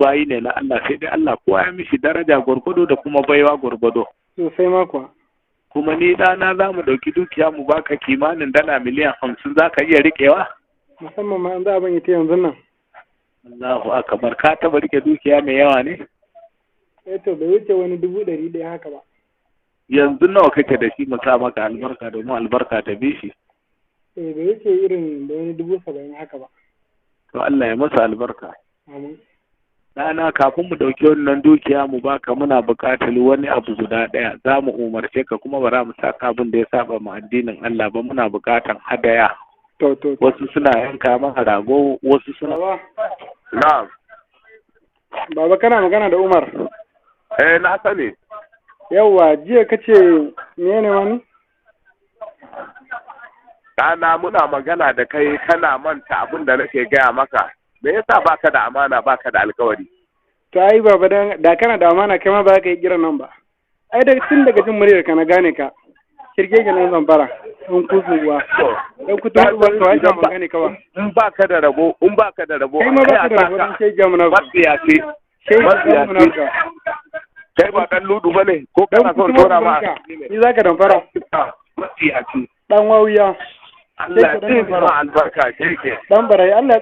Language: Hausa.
bayi ne na Allah, sai dai Allah kowa ya mishi daraja gwargwado da kuma baiwa gwargwado. Sosai ma kuwa. Kuma ni ɗana za mu ɗauki dukiya mu baka kimanin dala miliyan 50 za ka iya riƙewa? Musamman ma an za a ban ita yanzu nan. Allahu akbar, ka taɓa riƙe dukiya mai yawa ne? To bai wuce wani 100,000 haka ba. Yanzu nawa kake da shi mu sa maka albarka domin albarka ta bi shi? Bai wuce irin da wani 70,000 haka ba. To Allah ya masa albarka. Amin. Ɗana kafin mu ɗauki wannan dukiya mu baka muna buƙatar wani abu guda ɗaya, za mu umarce ka kuma ba za mu saka abin da ya saba mu addinin Allah ba, muna buƙatar hadaya. Wasu suna yanka maka rago, wasu suna. Na'am. Baba kana magana da Umar. Na sani. Yawwa jiya kace me ne wani? Ɗana muna magana da kai kana manta abin da nake gaya maka. Me yasa baka da amana baka da alkawari? To ai baba da kana da amana kai ma ba za ka yi kiran nan ba. Ai da tun daga jin muryar ka na gane ka. Kirge ga nan Zamfara. In kusuwa. Dan kutu uwa to ai ba gane ka ba. In baka da rabo, kai ma baka da rabo dan sai jamuna ba. Masiyasi. Kai ba dan ludu bane ko kana son tora ma? Ni zaka Zamfara. Masiyasi. Dan wawiya. Allah ya tsira albarka keke. Dan barai Allah ya